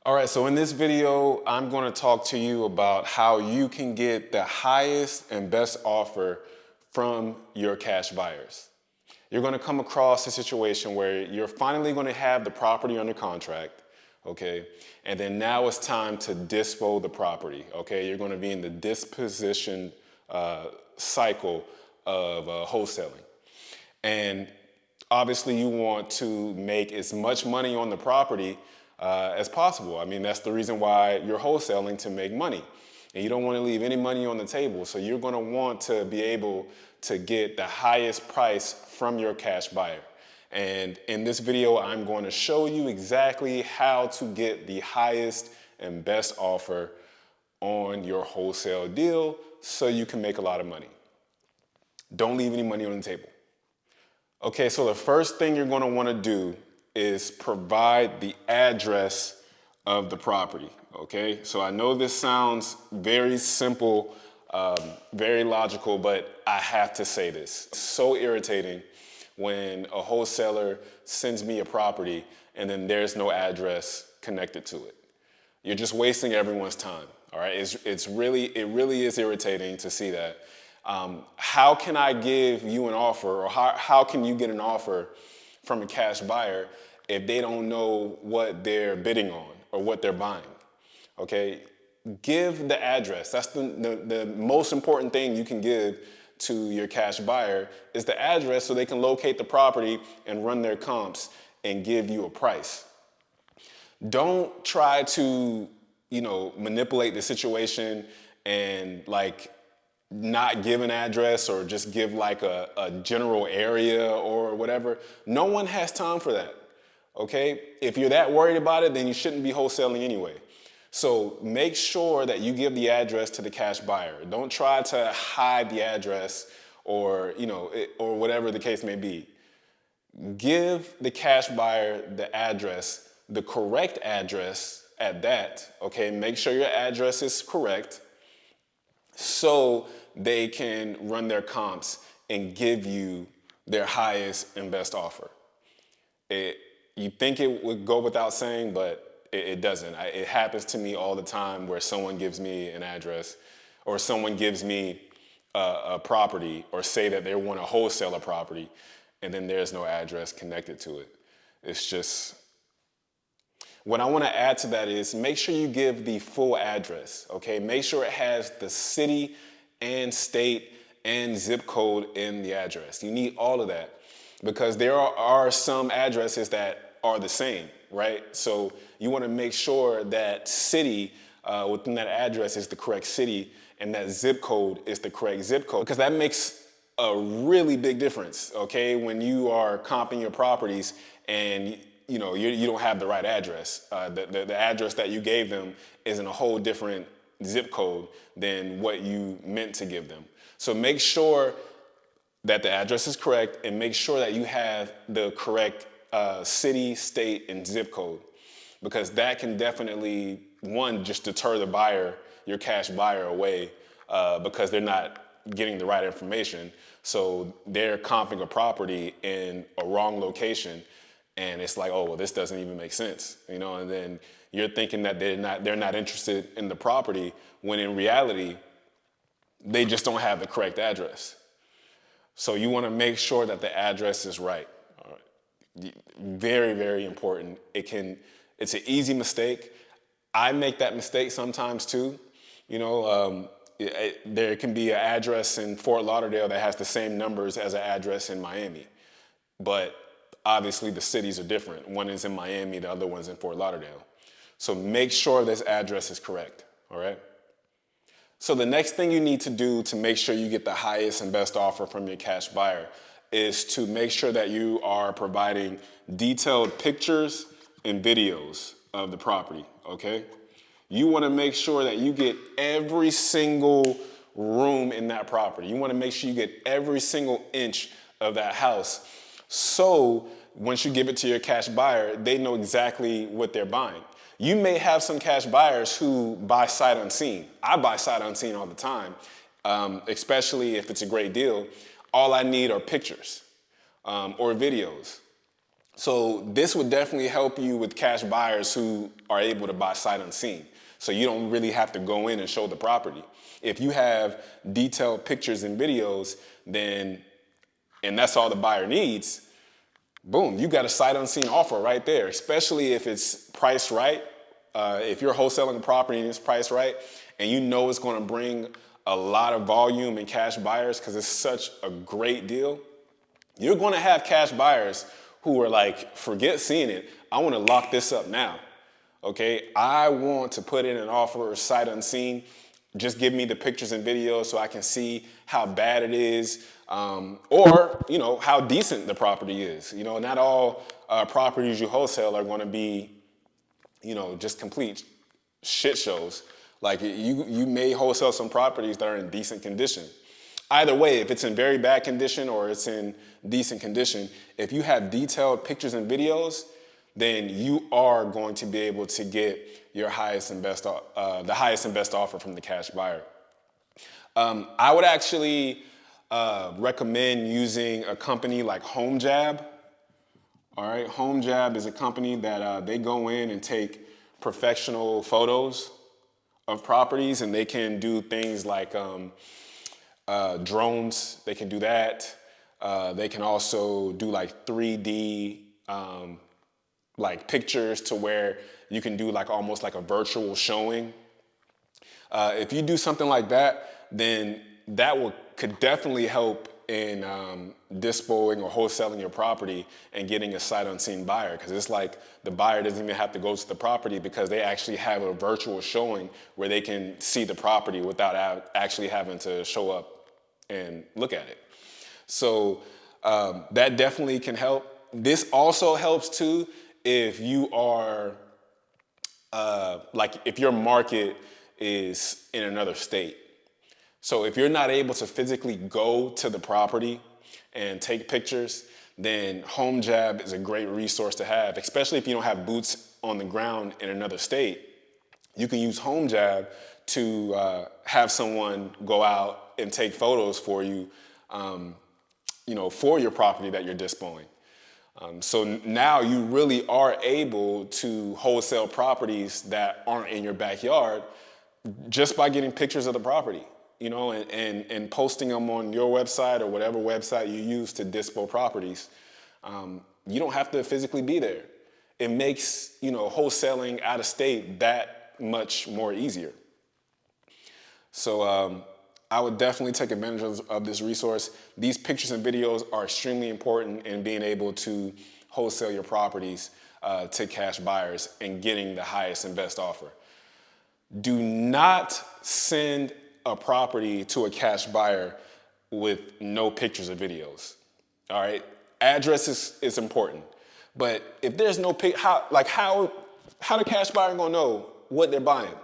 All right, so in this video, I'm going to talk to you about how you can get the highest and best offer from your cash buyers. You're going to come across a situation where you're finally going to have the property under contract, okay? And then now it's time to dispo the property, okay? You're going to be in the disposition cycle of wholesaling. And obviously you want to make as much money on the property as possible. I mean, that's the reason why you're wholesaling, to make money. And you don't want to leave any money on the table. So you're going to want to be able to get the highest price from your cash buyer. And in this video, I'm going to show you exactly how to get the highest and best offer on your wholesale deal so you can make a lot of money. Don't leave any money on the table. Okay, so the first thing you're going to want to do is provide the address of the property, okay? So I know this sounds very simple, very logical, but I have to say this. It's so irritating when a wholesaler sends me a property and then there's no address connected to it. You're just wasting everyone's time, all right? It really is irritating to see that. How can I give you an offer, or how can you get an offer from a cash buyer if they don't know what they're bidding on or what they're buying? Okay, give the address. That's the most important thing you can give to your cash buyer, is the address, so they can locate the property and run their comps and give you a price. Don't try to, manipulate the situation and not give an address, or just give like a general area or whatever. No one has time for that, okay? If you're that worried about it, then you shouldn't be wholesaling anyway. So make sure that you give the address to the cash buyer. Don't try to hide the address, or or whatever the case may be. Give the cash buyer the address, the correct address at that, okay? Make sure your address is correct, so they can run their comps and give you their highest and best offer. You think it would go without saying, but it doesn't. It happens to me all the time, where someone gives me an address, or someone gives me a property, or say that they want to wholesale a property, and then there's no address connected to it. It's just, what I want to add to that is, make sure you give the full address, okay? Make sure it has the city and state and zip code in the address. You need all of that, because there are some addresses that are the same, right? So you want to make sure that city within that address is the correct city, and that zip code is the correct zip code, because that makes a really big difference, okay? When you are comping your properties and you don't have the right address. The address that you gave them is in a whole different zip code than what you meant to give them. So make sure that the address is correct, and make sure that you have the correct city, state, and zip code, because that can definitely, one, just deter the buyer, your cash buyer, away because they're not getting the right information. So they're comping a property in a wrong location, and it's like, oh, well, this doesn't even make sense, and then you're thinking that they're not interested in the property, when in reality, they just don't have the correct address. So you want to make sure that the address is right. All right. Very, very important. It's an easy mistake. I make that mistake sometimes too. There can be an address in Fort Lauderdale that has the same numbers as an address in Miami, but obviously the cities are different. One is in Miami, the other one's in Fort Lauderdale. So make sure this address is correct, all right? So the next thing you need to do to make sure you get the highest and best offer from your cash buyer is to make sure that you are providing detailed pictures and videos of the property, okay? You want to make sure that you get every single room in that property. You want to make sure you get every single inch of that house. So once you give it to your cash buyer, they know exactly what they're buying. You may have some cash buyers who buy sight unseen. I buy sight unseen all the time, especially if it's a great deal. All I need are pictures or videos. So this would definitely help you with cash buyers who are able to buy sight unseen. So you don't really have to go in and show the property. If you have detailed pictures and videos, then, and that's all the buyer needs, boom, you got a sight unseen offer right there, especially if it's priced right. If you're wholesaling a property and it's priced right, and you know it's gonna bring a lot of volume and cash buyers because it's such a great deal, you're gonna have cash buyers who are like, forget seeing it, I wanna lock this up now. Okay, I want to put in an offer sight unseen. Just give me the pictures and videos so I can see how bad it is, or how decent the property is. Not all properties you wholesale are going to be, just complete shit shows. Like you may wholesale some properties that are in decent condition. Either way, if it's in very bad condition or it's in decent condition, if you have detailed pictures and videos, then you are going to be able to get your highest and best, the highest and best offer from the cash buyer. I would actually recommend using a company like HomeJab. All right, HomeJab is a company that they go in and take professional photos of properties, and they can do things like drones. They can do that. They can also do like 3D like pictures to where you can do like almost like a virtual showing. If you do something like that, then that could definitely help in dispoing or wholesaling your property and getting a sight unseen buyer, because it's like the buyer doesn't even have to go to the property because they actually have a virtual showing where they can see the property without actually having to show up and look at it. So that definitely can help. This also helps too if you are like if your market is in another state. So if you're not able to physically go to the property and take pictures, then HomeJab is a great resource to have, especially if you don't have boots on the ground in another state. You can use HomeJab to have someone go out and take photos for you, for your property that you're dispoing. So now you really are able to wholesale properties that aren't in your backyard just by getting pictures of the property, and posting them on your website or whatever website you use to dispo properties. You don't have to physically be there. It makes, wholesaling out of state that much more easier. So I would definitely take advantage of this resource. These pictures and videos are extremely important in being able to wholesale your properties to cash buyers and getting the highest and best offer. Do not send a property to a cash buyer with no pictures or videos. All right, address is important, but if there's no how the cash buyer gonna know what they're buying?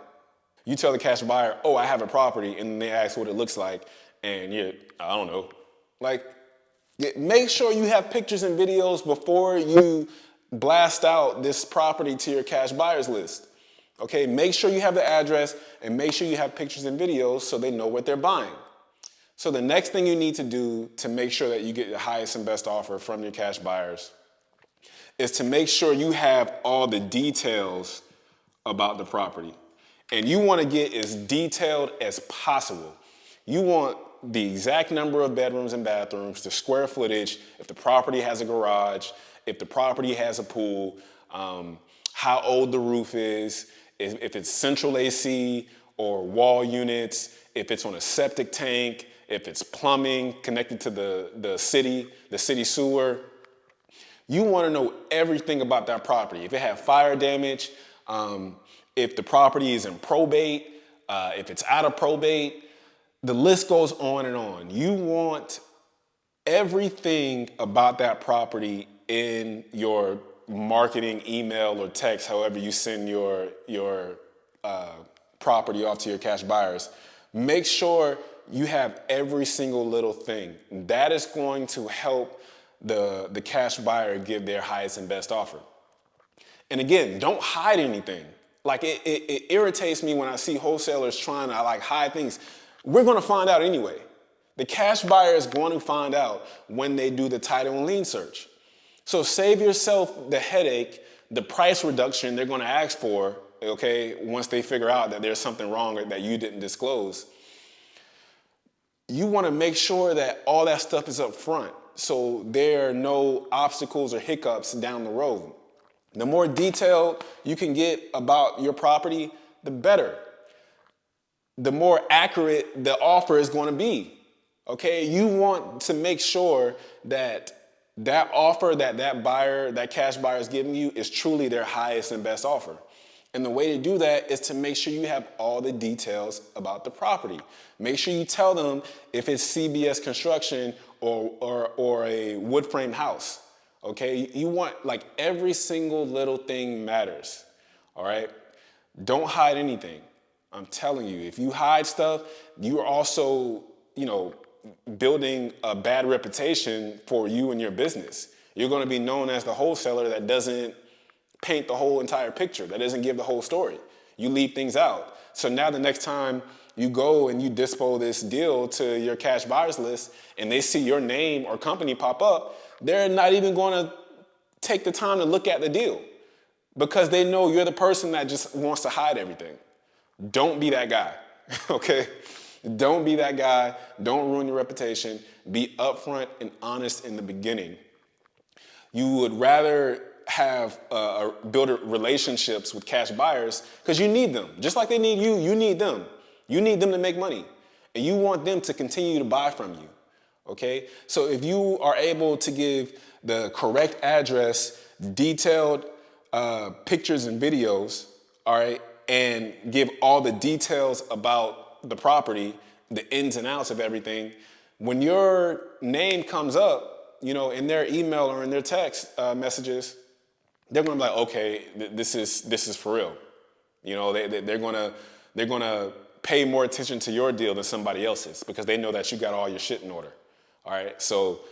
You tell the cash buyer, oh, I have a property, and they ask what it looks like, and I don't know. Like, make sure you have pictures and videos before you blast out this property to your cash buyers list. Okay, make sure you have the address and make sure you have pictures and videos so they know what they're buying. So the next thing you need to do to make sure that you get the highest and best offer from your cash buyers is to make sure you have all the details about the property. And you want to get as detailed as possible. You want the exact number of bedrooms and bathrooms, the square footage, if the property has a garage, if the property has a pool, how old the roof is, if it's central AC or wall units, if it's on a septic tank, if it's plumbing connected to the city sewer. You want to know everything about that property. If it had fire damage, if the property is in probate, if it's out of probate, the list goes on and on. You want everything about that property in your marketing email or text, however you send your property off to your cash buyers. Make sure you have every single little thing. That is going to help the cash buyer give their highest and best offer. And again, don't hide anything. Like it irritates me when I see wholesalers trying to hide things. We're going to find out anyway. The cash buyer is going to find out when they do the title and lien search. So save yourself the headache, the price reduction they're going to ask for, okay, once they figure out that there's something wrong or that you didn't disclose. You want to make sure that all that stuff is up front so there are no obstacles or hiccups down the road. The more detail you can get about your property, the better. The more accurate the offer is going to be. Okay, you want to make sure that that offer that buyer, that cash buyer is giving you is truly their highest and best offer. And the way to do that is to make sure you have all the details about the property. Make sure you tell them if it's CBS construction or a wood frame house. Okay, you want, like, every single little thing matters. All right, don't hide anything. I'm telling you, if you hide stuff, you are also, building a bad reputation for you and your business. You're going to be known as the wholesaler that doesn't paint the whole entire picture, that doesn't give the whole story. You leave things out. So now the next time you go and you dispo this deal to your cash buyers list and they see your name or company pop up, they're not even going to take the time to look at the deal because they know you're the person that just wants to hide everything. Don't be that guy, okay? Don't be that guy. Don't ruin your reputation. Be upfront and honest in the beginning. You would rather have build relationships with cash buyers because you need them. Just like they need you, you need them. You need them to make money. And you want them to continue to buy from you, okay? So if you are able to give the correct address, detailed pictures and videos, all right, and give all the details about the property, the ins and outs of everything, when your name comes up, in their email or in their text messages, they're gonna be like, okay, this is for real. They're gonna pay more attention to your deal than somebody else's because they know that you got all your shit in order. All right, so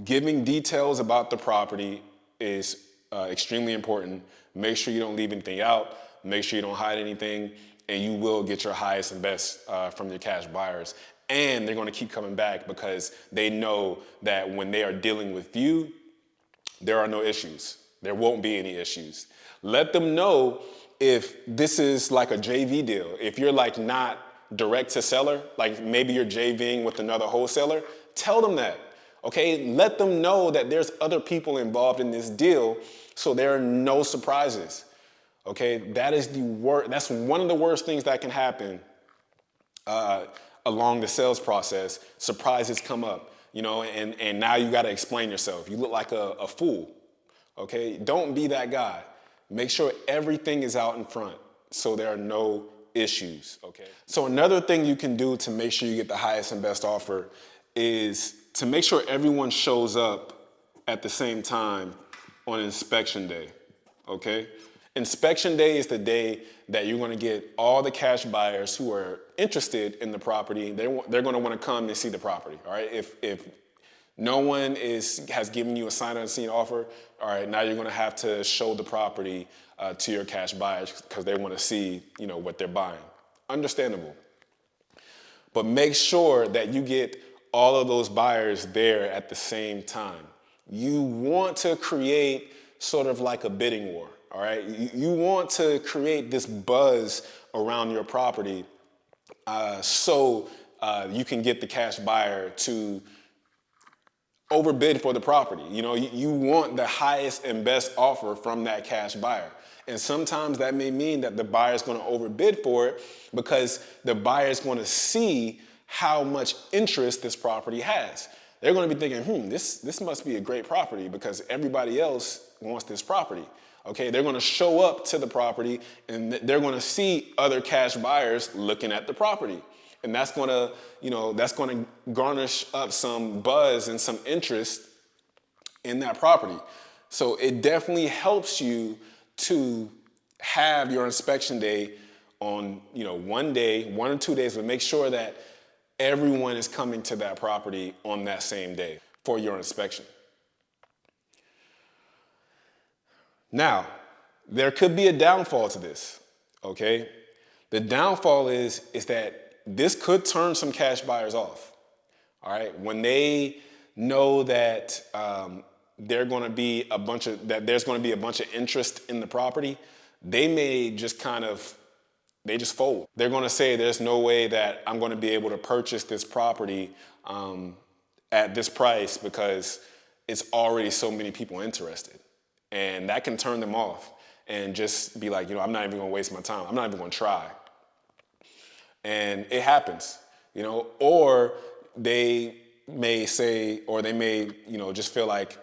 giving details about the property is extremely important. Make sure you don't leave anything out. Make sure you don't hide anything, and you will get your highest and best from your cash buyers. And they're going to keep coming back because they know that when they are dealing with you, there are no issues. There won't be any issues. Let them know if this is like a JV deal. If you're like not direct to seller, like maybe you're JVing with another wholesaler, tell them that. Okay, let them know that there's other people involved in this deal so there are no surprises. Okay, that's one of the worst things that can happen along the sales process. Surprises come up, and now you got to explain yourself. You look like a fool. Okay, don't be that guy. Make sure everything is out in front so there are no issues. Okay, so another thing you can do to make sure you get the highest and best offer is to make sure everyone shows up at the same time on inspection day. Okay. Inspection day is the day that you're going to get all the cash buyers who are interested in the property. They're going to want to come and see the property. All right. If no one has given you a sight unseen offer, all right, now you're going to have to show the property to your cash buyers because they want to see what they're buying. Understandable. But make sure that you get all of those buyers there at the same time. You want to create sort of like a bidding war. All right, you want to create this buzz around your property so you can get the cash buyer to overbid for the property. You want the highest and best offer from that cash buyer. And sometimes that may mean that the buyer is going to overbid for it because the buyer is going to see how much interest this property has. They're going to be thinking, this must be a great property because everybody else wants this property. Okay, they're going to show up to the property and they're going to see other cash buyers looking at the property. And that's going to, garnish up some buzz and some interest in that property. So it definitely helps you to have your inspection day on, 1 day, 1 or 2 days, but make sure that everyone is coming to that property on that same day for your inspection. Now, there could be a downfall to this, okay? The downfall is that this could turn some cash buyers off, all right? When they know that there's going to be a bunch of interest in the property, they may just they just fold. They're going to say there's no way that I'm going to be able to purchase this property at this price because it's already so many people interested. And that can turn them off and just be like, I'm not even going to waste my time. I'm not even going to try. And it happens, or they may say, or they may, just feel like,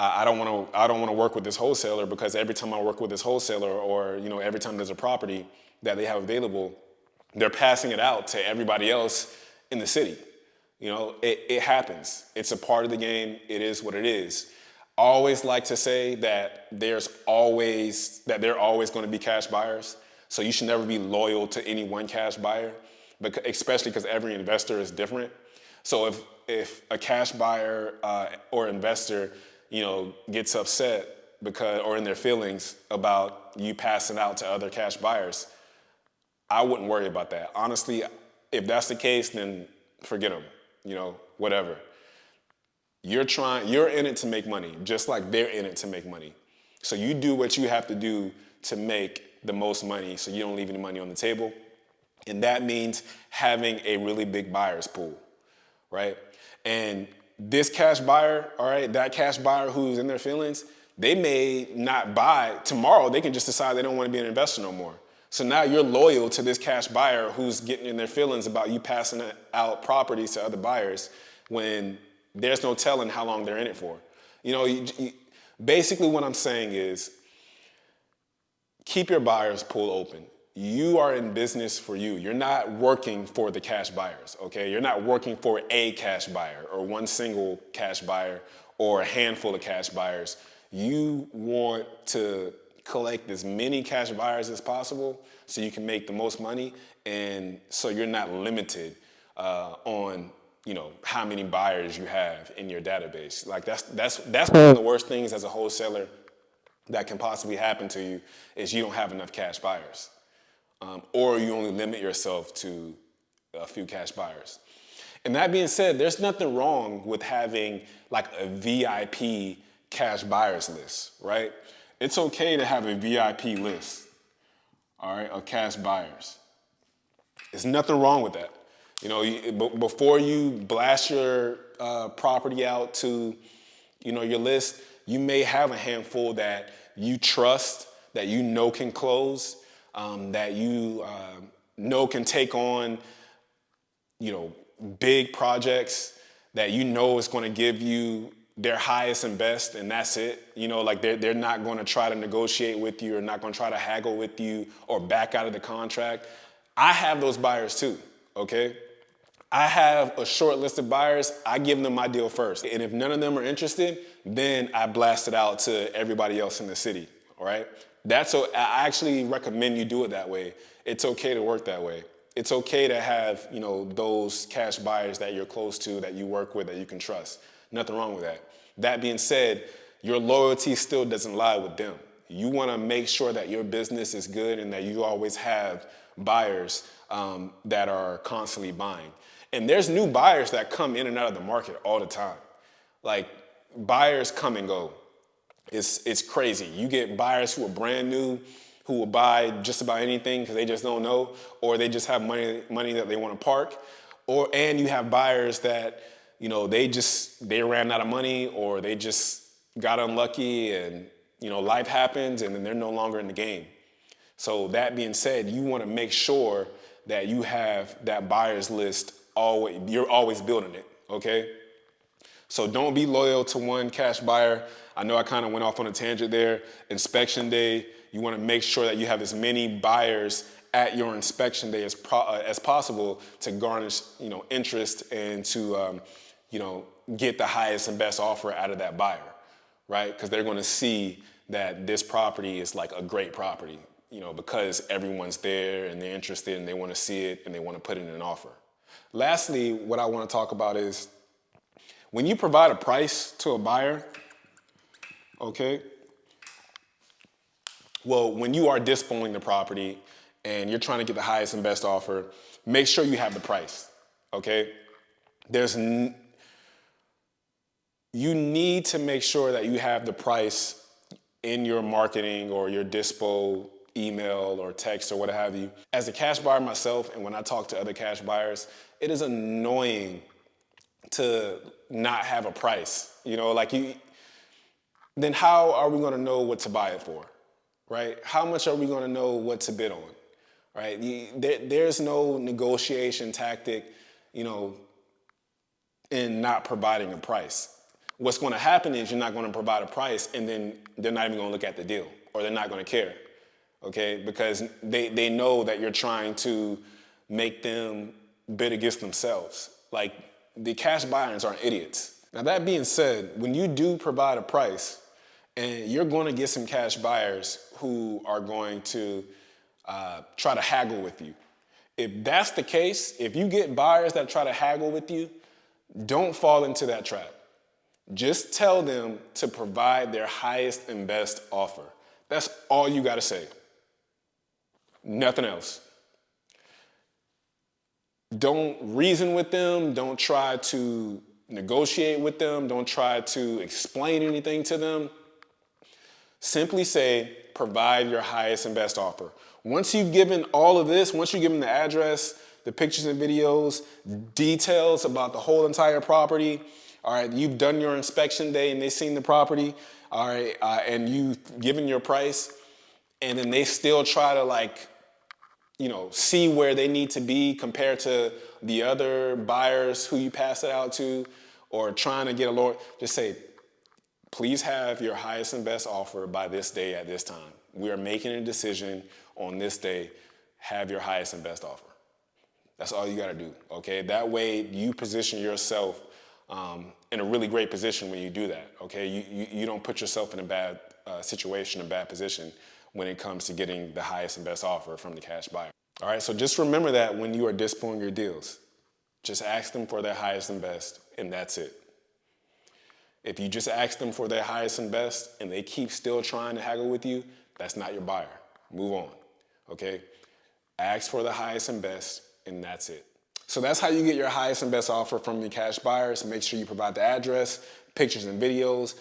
I don't want to work with this wholesaler because every time I work with this wholesaler, or every time there's a property that they have available, they're passing it out to everybody else in the city. It happens. It's a part of the game. It is what it is. I always like to say that there are always going to be cash buyers. So you should never be loyal to any one cash buyer, especially because every investor is different. So if a cash buyer or investor, gets upset or in their feelings about you passing out to other cash buyers, I wouldn't worry about that. Honestly, if that's the case, then forget them. Whatever. You're in it to make money, just like they're in it to make money. So you do what you have to do to make the most money so you don't leave any money on the table. And that means having a really big buyer's pool, right? And this cash buyer, all right, that cash buyer who's in their feelings, they may not buy tomorrow. They can just decide they don't want to be an investor no more. So now you're loyal to this cash buyer who's getting in their feelings about you passing out properties to other buyers when there's no telling how long they're in it for. Basically what I'm saying is keep your buyer's pool open. You are in business for you. You're not working for the cash buyers, okay? You're not working for a cash buyer or one single cash buyer or a handful of cash buyers. You want to collect as many cash buyers as possible so you can make the most money, and so you're not limited on how many buyers you have in your database. Like that's one of the worst things as a wholesaler that can possibly happen to you is you don't have enough cash buyers. Or you only limit yourself to a few cash buyers. And that being said, there's nothing wrong with having like a VIP cash buyers list, right? It's okay to have a VIP list, all right, of cash buyers. There's nothing wrong with that. Before you blast your property out to, your list, you may have a handful that you trust, that can close, that can take on, big projects that is going to give you their highest and best, and that's it. Like they're not going to try to negotiate with you or not going to try to haggle with you or back out of the contract. I have those buyers too, okay? I have a short list of buyers. I give them my deal first. And if none of them are interested, then I blast it out to everybody else in the city, all right? I actually recommend you do it that way. It's okay to work that way. It's okay to have, those cash buyers that you're close to, that you work with, that you can trust. Nothing wrong with that. That being said, your loyalty still doesn't lie with them. You want to make sure that your business is good and that you always have buyers that are constantly buying. And there's new buyers that come in and out of the market all the time. Like, buyers come and go. It's crazy. You get buyers who are brand new, who will buy just about anything because they just don't know, or they just have money that they want to park. And you have buyers that, they ran out of money, or they just got unlucky and, life happens and then they're no longer in the game. So that being said, you want to make sure that you have that buyer's list you're always building it, okay? So don't be loyal to one cash buyer. I know I kind of went off on a tangent there. Inspection day, you want to make sure that you have as many buyers at your inspection day as possible to garnish, interest and to, get the highest and best offer out of that buyer, right? Because they're going to see that this property is like a great property, because everyone's there and they're interested and they want to see it and they want to put in an offer. Lastly, what I want to talk about is when you provide a price to a buyer, okay? Well, when you are dispoing the property and you're trying to get the highest and best offer, make sure you have the price, okay? you need to make sure that you have the price in your marketing or your dispo email or text or what have you. As a cash buyer myself, and when I talk to other cash buyers, it is annoying to not have a price. You know, like then how are we gonna know what to buy it for, right? How much are we gonna know what to bid on, right? There's no negotiation tactic, you know, in not providing a price. What's gonna happen is you're not gonna provide a price and then they're not even gonna look at the deal or they're not gonna care, okay? Because they know that you're trying to make them bid against themselves. Like, the cash buyers aren't idiots. Now that being said, when you do provide a price, and you're gonna get some cash buyers who are going to try to haggle with you. If that's the case, if you get buyers that try to haggle with you, don't fall into that trap. Just tell them to provide their highest and best offer. That's all you gotta say. Nothing else. Don't reason with them. Don't try to negotiate with them. Don't try to explain anything to them. Simply say, provide your highest and best offer. Once you've given all of this, once you've given the address, the pictures and videos, details about the whole entire property, all right, you've done your inspection day and they've seen the property, all right, and you've given your price, and then they still try to, like, you know, see where they need to be compared to the other buyers who you pass it out to, or trying to get a lower, just say, please have your highest and best offer by this day at this time. We are making a decision on this day. Have your highest and best offer. That's all you gotta do, okay? That way you position yourself in a really great position when you do that, okay? You don't put yourself in a bad situation, a bad position when it comes to getting the highest and best offer from the cash buyer. All right, so just remember that when you are dispoing your deals. Just ask them for their highest and best, and that's it. If you just ask them for their highest and best and they keep still trying to haggle with you, that's not your buyer. Move on, okay? Ask for the highest and best, and that's it. So that's how you get your highest and best offer from your cash buyers. Make sure you provide the address, pictures and videos,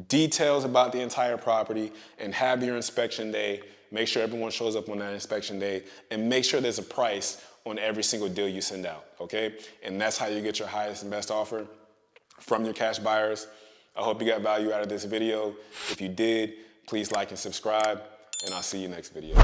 details about the entire property, and have your inspection day. Make sure everyone shows up on that inspection day, and make sure there's a price on every single deal you send out, okay? And that's how you get your highest and best offer from your cash buyers. I hope you got value out of this video. If you did, please like and subscribe, and I'll see you next video.